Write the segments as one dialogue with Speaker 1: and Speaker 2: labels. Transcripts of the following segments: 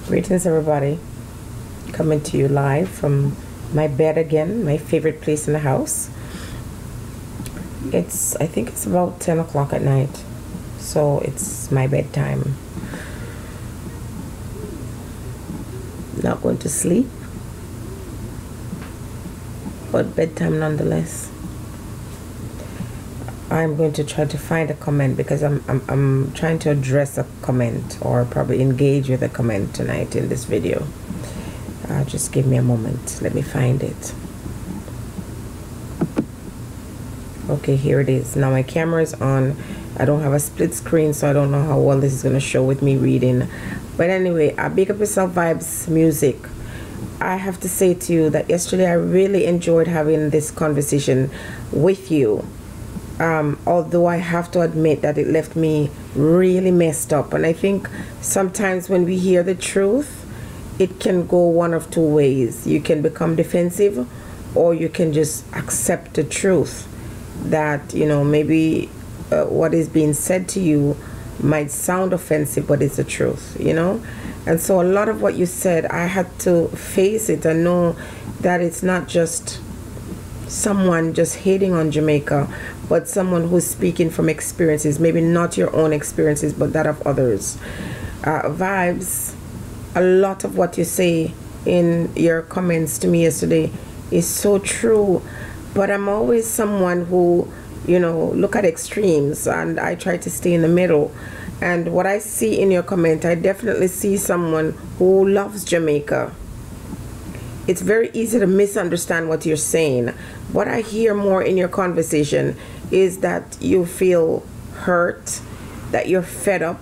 Speaker 1: Greetings, everybody. Coming to you live from my bed again, my favorite place in the house. I think it's about 10 o'clock at night, so it's my bedtime. Not going to sleep, but bedtime nonetheless. I'm going to try to find a comment because I'm trying to address a comment, or probably engage with a comment tonight in this video. Just give me a moment. Let me find it. Okay, here it is. Now my camera is on. I don't have a split screen, so I don't know how well this is going to show with me reading. But anyway, Big Up Yourself Vibes Music. I have to say to you that yesterday I really enjoyed having this conversation with you. Although I have to admit that it left me really messed up. And I think sometimes when we hear the truth, it can go one of two ways. You can become defensive, or you can just accept the truth that, you know, maybe what is being said to you might sound offensive, but it's the truth, you know. And so a lot of what you said, I had to face it and know that it's not just someone just hating on Jamaica, but someone who's speaking from experiences, maybe not your own experiences, but that of others. Vibes, a lot of what you say in your comments to me yesterday is so true, but I'm always someone who, you know, look at extremes, and I try to stay in the middle. And what I see in your comment, I definitely see someone who loves Jamaica. It's very easy to misunderstand what you're saying. What I hear more in your conversation is that you feel hurt, that you're fed up,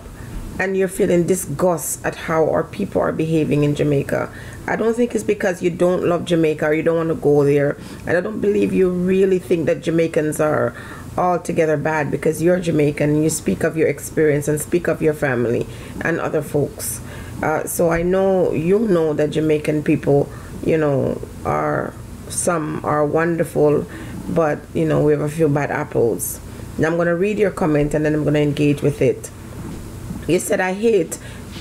Speaker 1: and you're feeling disgust at how our people are behaving in Jamaica. I don't think it's because you don't love Jamaica or you don't want to go there. And I don't believe you really think that Jamaicans are altogether bad, because you're Jamaican and you speak of your experience and speak of your family and other folks. So I know you know that Jamaican people, you know, some are wonderful, but you know, we have a few bad apples. Now I'm going to read your comment and then I'm going to engage with it. You said, I hate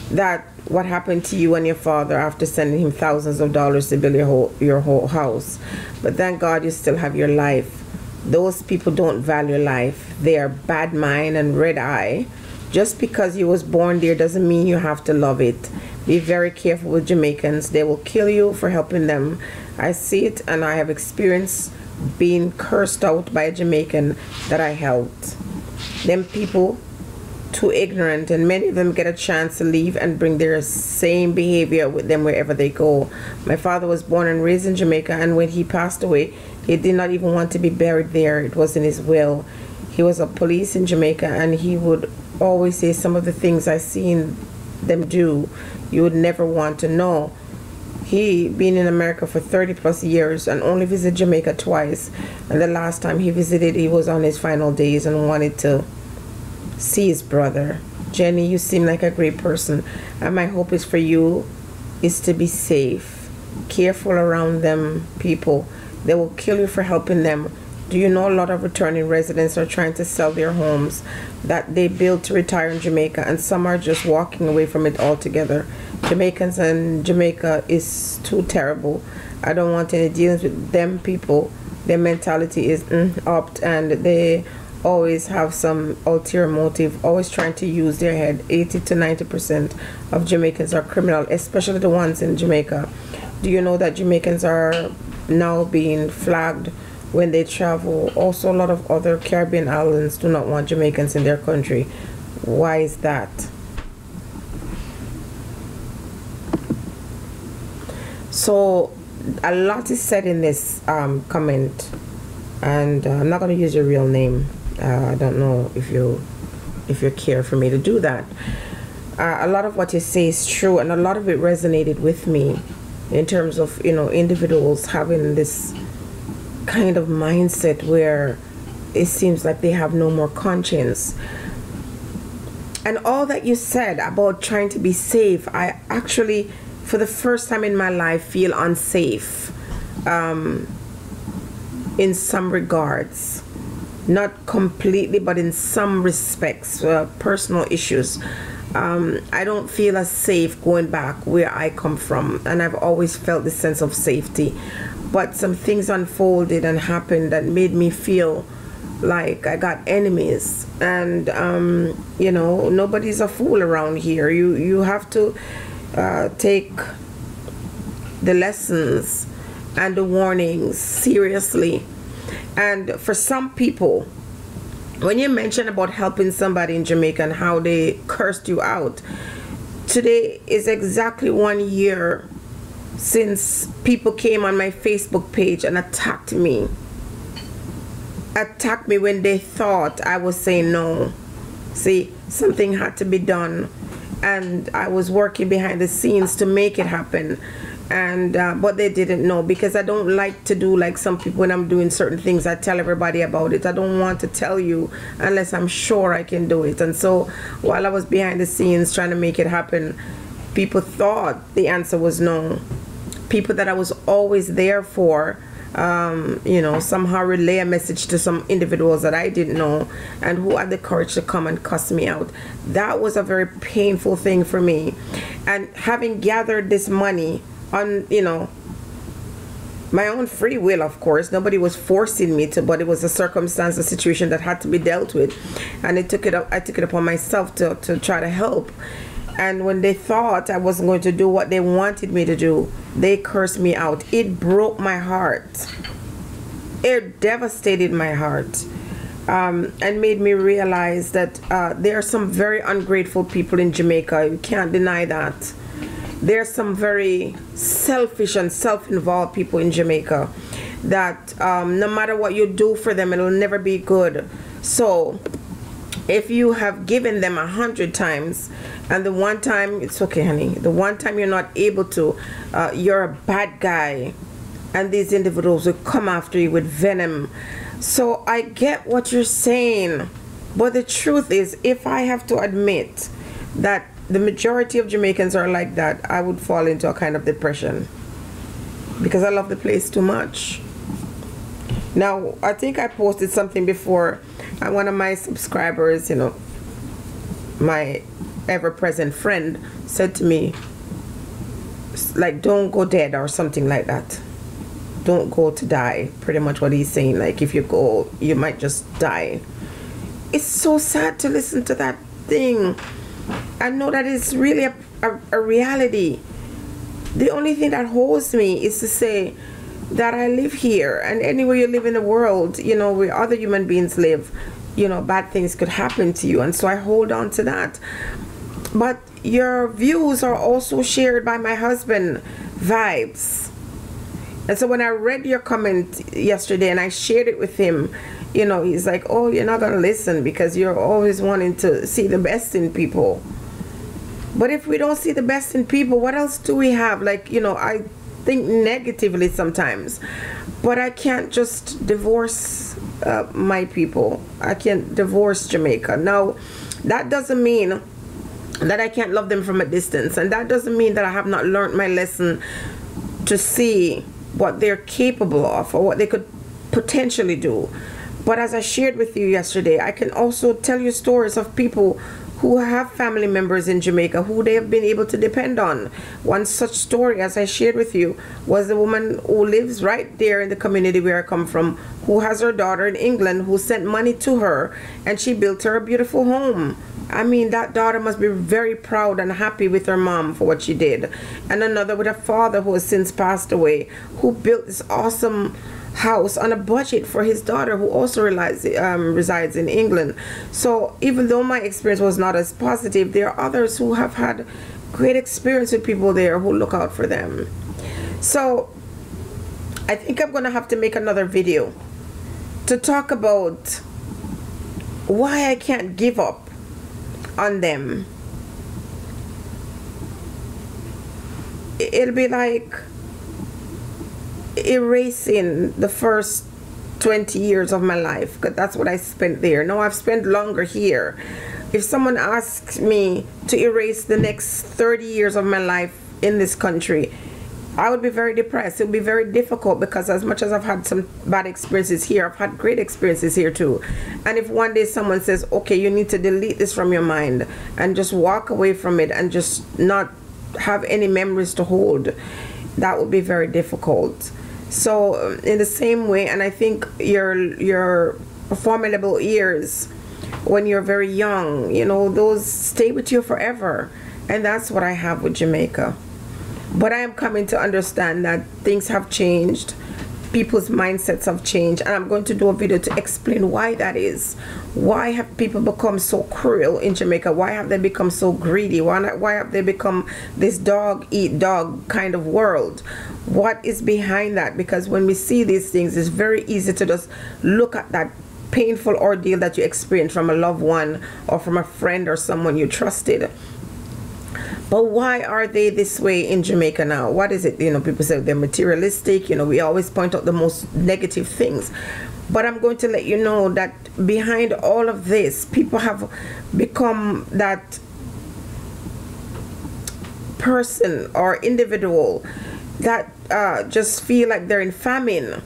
Speaker 1: that what happened to you and your father after sending him thousands of dollars to build your whole house. But thank God you still have your life. Those people don't value life. They are bad mind and red eye. Just because you was born there doesn't mean you have to love it. Be very careful with Jamaicans. They will kill you for helping them. I see it, and I have experienced being cursed out by a Jamaican that I helped. Them people too ignorant, and many of them get a chance to leave and bring their same behavior with them wherever they go. My father was born and raised in Jamaica, and when he passed away, he did not even want to be buried there. It was in his will. He was a police in Jamaica, and he would always say, some of the things I seen them do, you would never want to know. He been in America for 30 plus years and only visited Jamaica twice, and the last time he visited, he was on his final days and wanted to see his brother. Jenny, you seem like a great person, and my hope is for you is to be safe. Careful around them people. They will kill you for helping them. Do you know a lot of returning residents are trying to sell their homes that they built to retire in Jamaica, and some are just walking away from it altogether. Jamaicans and Jamaica is too terrible. I don't want any dealings with them people. Their mentality is up, and they always have some ulterior motive, always trying to use their head. 80 to 90% of Jamaicans are criminal, especially the ones in Jamaica. Do you know that Jamaicans are now being flagged when they travel? Also, a lot of other Caribbean islands do not want Jamaicans in their country. Why is that? So a lot is said in this comment, and I'm not going to use your real name. I don't know if you care for me to do that. A lot of what you say is true, and a lot of it resonated with me in terms of, you know, individuals having this kind of mindset where it seems like they have no more conscience. And all that you said about trying to be safe, I actually, for the first time in my life, feel unsafe in some regards. not completely, but in some respects, personal issues. I don't feel as safe going back where I come from, and I've always felt this sense of safety. But some things unfolded and happened that made me feel like I got enemies, and you know, nobody's a fool around here. You have to take the lessons and the warnings seriously. And for some people, when you mention about helping somebody in Jamaica and how they cursed you out, today is exactly 1 year since people came on my Facebook page and attacked me when they thought I was saying no. See, something had to be done, and I was working behind the scenes to make it happen. And but they didn't know, because I don't like to do like some people. When I'm doing certain things, I tell everybody about it. I don't want to tell you unless I'm sure I can do it. And so while I was behind the scenes trying to make it happen, people thought the answer was no. People that I was always there for, you know, somehow relay a message to some individuals that I didn't know, and who had the courage to come and cuss me out. That was a very painful thing for me. And having gathered this money on, you know, my own free will, of course, nobody was forcing me to, but it was a circumstance, a situation that had to be dealt with, and I took it upon myself to try to help. And when they thought I wasn't going to do what they wanted me to do, they cursed me out. It broke my heart. It devastated my heart, and made me realize that there are some very ungrateful people in Jamaica. You can't deny that. There are some very selfish and self-involved people in Jamaica that no matter what you do for them, it'll never be good. So if you have given them 100 times, and the one time, it's okay, honey, the one time you're not able to, you're a bad guy, and these individuals will come after you with venom. So I get what you're saying, but the truth is, if I have to admit that the majority of Jamaicans are like that, I would fall into a kind of depression, because I love the place too much. Now, I think I posted something before, and one of my subscribers, you know, my ever-present friend, said to me, like, don't go dead or something like that. Don't go to die. Pretty much what he's saying. Like, if you go, you might just die. It's so sad to listen to that thing. I know that it's really a reality. The only thing that holds me is to say that I live here, and anywhere you live in the world, you know, where other human beings live, you know, bad things could happen to you, and so I hold on to that. But your views are also shared by my husband, Vibes. And so when I read your comment yesterday and I shared it with him, you know, he's like, oh, you're not going to listen because you're always wanting to see the best in people. But if we don't see the best in people, what else do we have? Like, you know, I think negatively sometimes, but I can't just divorce my people. I can't divorce Jamaica. Now, that doesn't mean that I can't love them from a distance, and that doesn't mean that I have not learned my lesson to see what they're capable of or what they could potentially do. But as I shared with you yesterday, I can also tell you stories of people who have family members in Jamaica who they have been able to depend on. One such story, as I shared with you, was the woman who lives right there in the community where I come from, who has her daughter in England, who sent money to her, and she built her a beautiful home. I mean, that daughter must be very proud and happy with her mom for what she did. And another with a father who has since passed away, who built this awesome house on a budget for his daughter, who also resides in England. So even though my experience was not as positive, there are others who have had great experience with people there who look out for them. So I think I'm gonna have to make another video to talk about why I can't give up on them. It'll be like erasing the first 20 years of my life, because that's what I spent there. Now I've spent longer here. If someone asks me to erase the next 30 years of my life in this country, I would be very depressed. It would be very difficult because as much as I've had some bad experiences here, I've had great experiences here too. And if one day someone says, okay, you need to delete this from your mind and just walk away from it and just not have any memories to hold, that would be very difficult. So in the same way, and I think your formidable years when you're very young, you know, those stay with you forever. And that's what I have with Jamaica. But I am coming to understand that things have changed, people's mindsets have changed, and I'm going to do a video to explain why that is. Why have people become so cruel in Jamaica? Why have they become so greedy? Why have they become this dog eat dog kind of world? What is behind that? Because when we see these things, it's very easy to just look at that painful ordeal that you experienced from a loved one or from a friend or someone you trusted. But why are they this way in Jamaica now? What is it? You know, people say they're materialistic. You know, we always point out the most negative things. But I'm going to let you know that behind all of this, people have become that person or individual that just feel like they're in famine.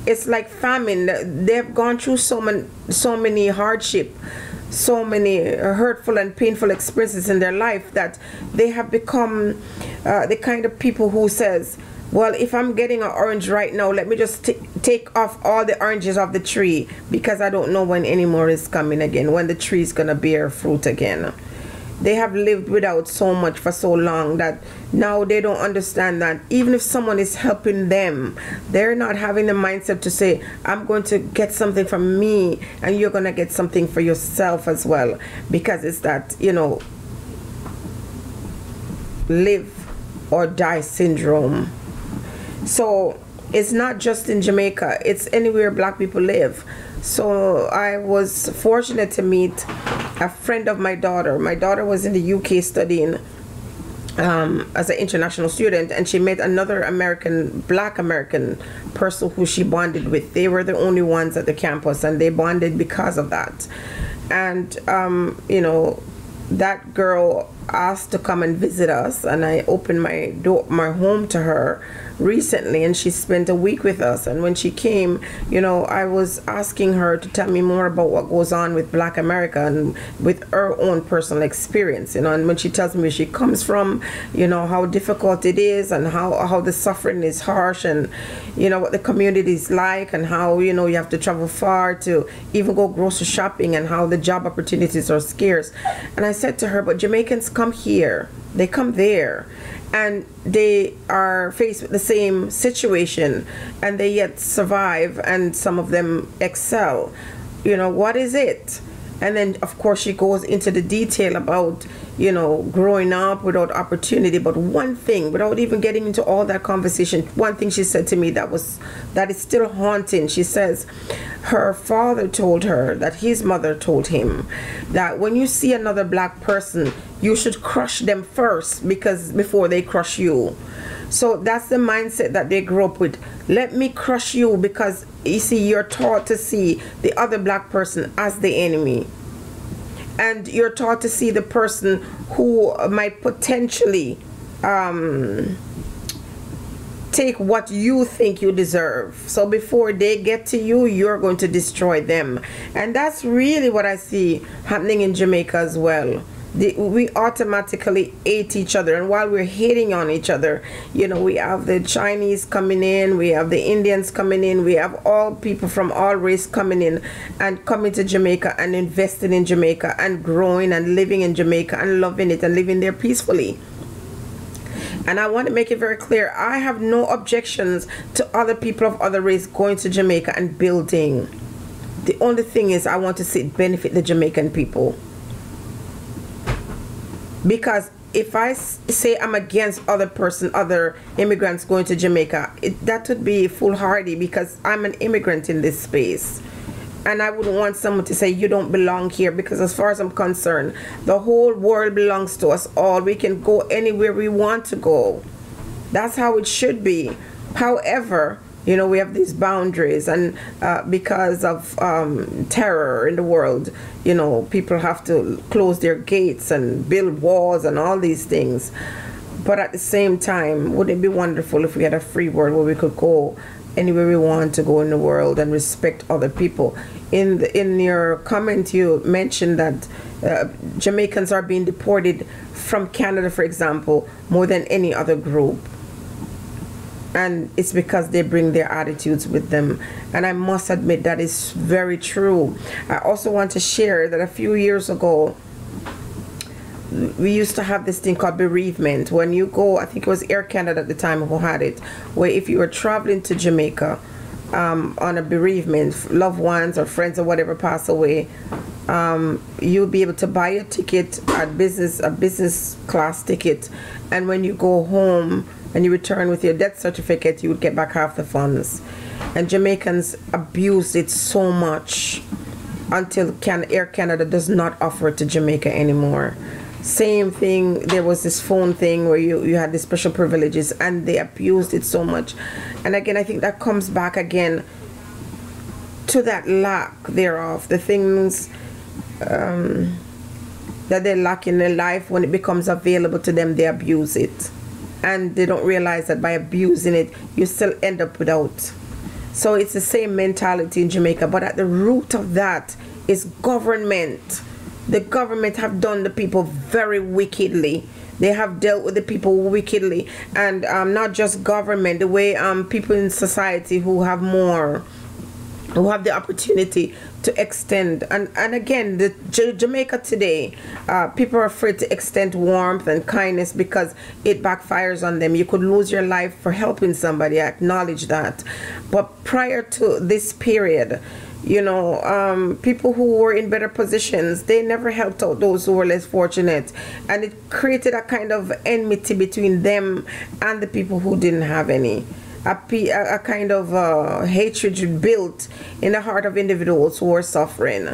Speaker 1: It's like famine. They've gone through so many hardship, so many hurtful and painful experiences in their life that they have become the kind of people who says, well, if I'm getting an orange right now, let me just take off all the oranges off the tree because I don't know when any more is coming again, when the tree is gonna bear fruit again. They have lived without so much for so long that now they don't understand that even if someone is helping them, they're not having the mindset to say, I'm going to get something from me and you're going to get something for yourself as well. Because it's that, you know, live or die syndrome. So it's not just in Jamaica, it's anywhere black people live. So I was fortunate to meet a friend of my daughter. My daughter was in the UK studying as an international student, and she met another black American person who she bonded with. They were the only ones at the campus, and they bonded because of that. And you know, that girl asked to come and visit us, and I opened my home to her recently, and she spent a week with us. And when she came, you know, I was asking her to tell me more about what goes on with Black America and with her own personal experience, you know. And when she tells me where she comes from, you know, how difficult it is and how the suffering is harsh, and you know what the community is like, and how, you know, you have to travel far to even go grocery shopping, and how the job opportunities are scarce. And I said to her, but Jamaicans come here, they come there, and they are faced with the same situation, and they yet survive, and some of them excel. You know, what is it? And then of course she goes into the detail about, you know, growing up without opportunity. But one thing, without even getting into all that conversation, one thing she said to me that is still haunting. She says her father told her that his mother told him that when you see another black person, you should crush them first before they crush you. So that's the mindset that they grew up with. Let me crush you, because you see, you're taught to see the other black person as the enemy. And you're taught to see the person who might potentially take what you think you deserve. So before they get to you, you're going to destroy them. And that's really what I see happening in Jamaica as well. We automatically hate each other, and while we're hating on each other, you know, we have the Chinese coming in, we have the Indians coming in, we have all people from all race coming in and coming to Jamaica and investing in Jamaica and growing and living in Jamaica and loving it and living there peacefully. And I want to make it very clear, I have no objections to other people of other race going to Jamaica and building. The only thing is I want to see it benefit the Jamaican people. Because if I say I'm against other immigrants going to Jamaica, that would be foolhardy, because I'm an immigrant in this space. And I wouldn't want someone to say you don't belong here, because as far as I'm concerned, the whole world belongs to us all. We can go anywhere we want to go. That's how it should be. However, you know, we have these boundaries, and because of terror in the world, you know, people have to close their gates and build walls and all these things. But at the same time, wouldn't it be wonderful if we had a free world where we could go anywhere we want to go in the world and respect other people? In your comment, you mentioned that Jamaicans are being deported from Canada, for example, more than any other group. And it's because they bring their attitudes with them. And I must admit that is very true. I also want to share that a few years ago, we used to have this thing called bereavement. When you go, I think it was Air Canada at the time who had it, where if you were traveling to Jamaica on a bereavement, loved ones or friends or whatever pass away, you'll be able to buy a ticket, a business class ticket, and when you go home and you return with your death certificate, you would get back half the funds. And Jamaicans abused it so much until Air Canada does not offer it to Jamaica anymore. Same thing, there was this phone thing where you had the special privileges, and they abused it so much. And again, I think that comes back again to that lack thereof, the things that they lack in their life. When it becomes available to them, they abuse it, and they don't realize that by abusing it, you still end up without. So it's the same mentality in Jamaica, but at the root of that is government. The government have done the people very wickedly. They have dealt with the people wickedly. And not just government, the way people in society who have the opportunity to extend. And again, Jamaica today, people are afraid to extend warmth and kindness because it backfires on them. You could lose your life for helping somebody. I acknowledge that. But prior to this period, you know, people who were in better positions, they never helped out those who were less fortunate, and it created a kind of enmity between them and the people who didn't have any. A kind of hatred built in the heart of individuals who are suffering.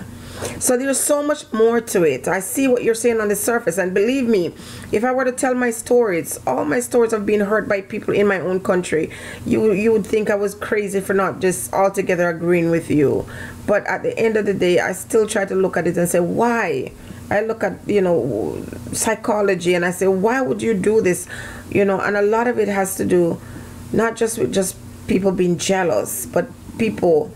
Speaker 1: So there's so much more to it. I see what you're saying on the surface, and believe me, if I were to tell my stories, all my stories have been heard by people in my own country, you would think I was crazy for not just altogether agreeing with you. But at the end of the day, I still try to look at it and say, why? I look at, you know, psychology, and I say, why would you do this? You know, and a lot of it has to do not just with just people being jealous, but people,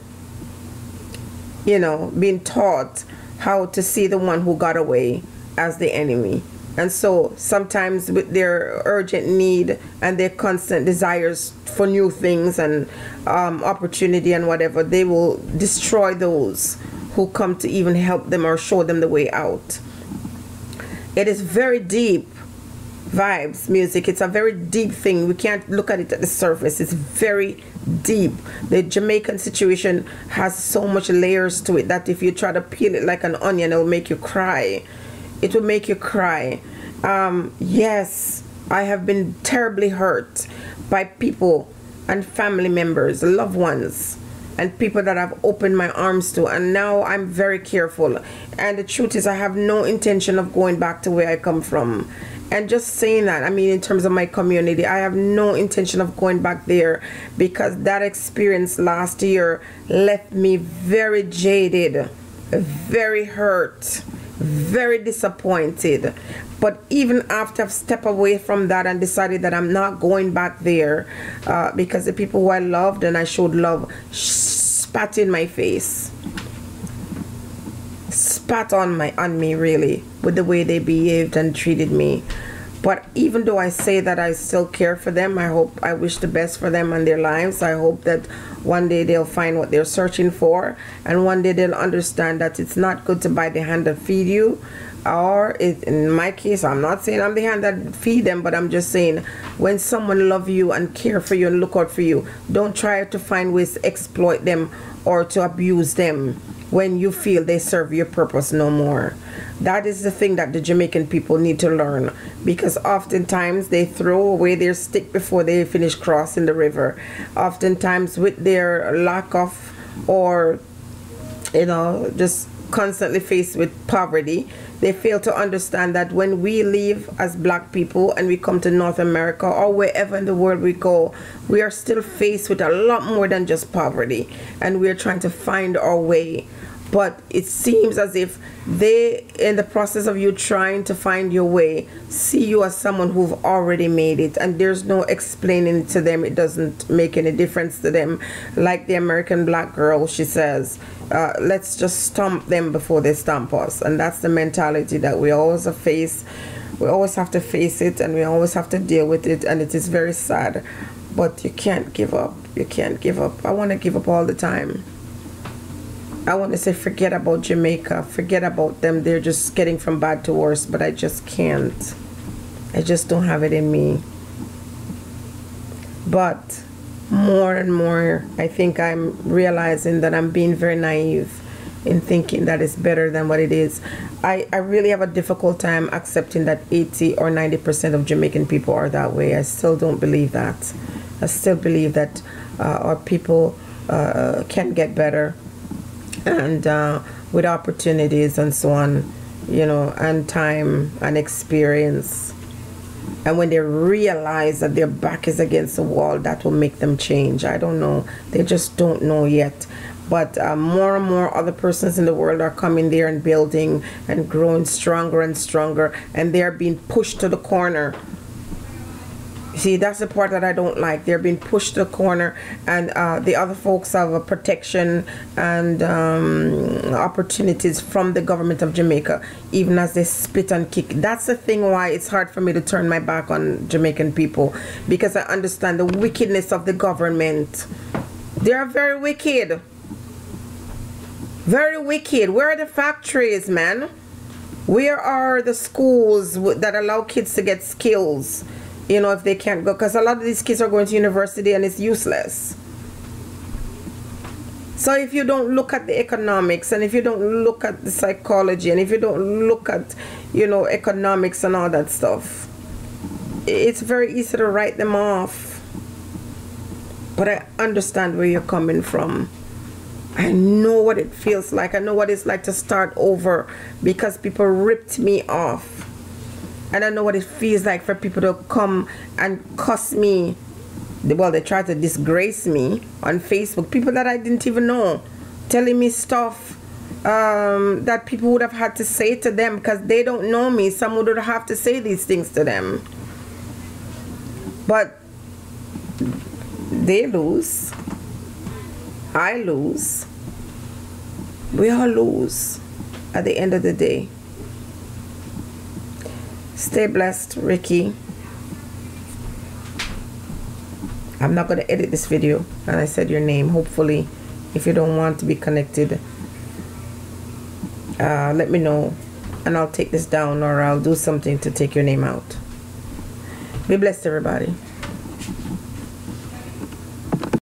Speaker 1: you know, being taught how to see the one who got away as the enemy. And so sometimes with their urgent need and their constant desires for new things and opportunity and whatever, they will destroy those who come to even help them or show them the way out. It is very deep. Vibes music, it's a very deep thing. We can't look at it at the surface. It's very deep. The Jamaican situation has so much layers to it that if you try to peel it like an onion, it'll make you cry. It will make you cry. Yes, I have been terribly hurt by people and family members, loved ones, and people that I've opened my arms to, and now I'm very careful. And the truth is, I have no intention of going back to where I come from. And just saying that, I mean, in terms of my community, I have no intention of going back there, because that experience last year left me very jaded, very hurt, very disappointed. But even after I've stepped away from that and decided that I'm not going back there, because the people who I loved and I showed love spat in my face, spat on me really, with the way they behaved and treated me. But even though I say that I still care for them, I wish the best for them and their lives. I hope that one day they'll find what they're searching for, and one day they'll understand that it's not good to bite the hand that feed you. Or in my case, I'm not saying I'm the hand that feed them, but I'm just saying, when someone love you and care for you and look out for you, don't try to find ways to exploit them or to abuse them when you feel they serve your purpose no more. That is the thing that the Jamaican people need to learn, because oftentimes they throw away their stick before they finish crossing the river. Oftentimes with their lack of, or you know, just constantly faced with poverty, they fail to understand that when we leave as black people and we come to North America or wherever in the world we go, we are still faced with a lot more than just poverty, and we are trying to find our way but it seems as if they, in the process of you trying to find your way, see you as someone who've already made it, and there's no explaining it to them. It doesn't make any difference to them. Like the American black girl, she says, let's just stomp them before they stomp us. And that's the mentality that we always face. We always have to face it, and we always have to deal with it, and it is very sad. But you can't give up. You can't give up. I want to give up all the time. I want to say forget about Jamaica, forget about them, they're just getting from bad to worse, but I just can't. I just don't have it in me. But more and more, I think I'm realizing that I'm being very naive in thinking that it's better than what it is. I really have a difficult time accepting that 80 or 90% of Jamaican people are that way. I still don't believe that. I still believe that our people can get better, and with opportunities and so on, you know, and time and experience, and when they realize that their back is against the wall, that will make them change. I don't know, they just don't know yet. But more and more other persons in the world are coming there and building and growing stronger and stronger, and they're being pushed to the corner. See, that's the part that I don't like. They're being pushed to the corner, and the other folks have a protection and opportunities from the government of Jamaica, even as they spit and kick. That's the thing why it's hard for me to turn my back on Jamaican people, because I understand the wickedness of the government. They are very wicked. Very wicked. Where are the factories, man? Where are the schools that allow kids to get skills? You know, if they can't go, because a lot of these kids are going to university and it's useless. So if you don't look at the economics, and if you don't look at the psychology, and if you don't look at, you know, economics and all that stuff, it's very easy to write them off. But I understand where you're coming from. I know what it feels like. I know what it's like to start over, because people ripped me off. And I know what it feels like for people to come and cuss me. Well, they try to disgrace me on Facebook. People that I didn't even know, telling me stuff that people would have had to say to them, because they don't know me. Someone would have to say these things to them. But they lose. I lose. We all lose at the end of the day. Stay blessed, Ricky. I'm not going to edit this video, and I said your name. Hopefully, if you don't want to be connected, let me know, and I'll take this down, or I'll do something to take your name out. Be blessed, everybody.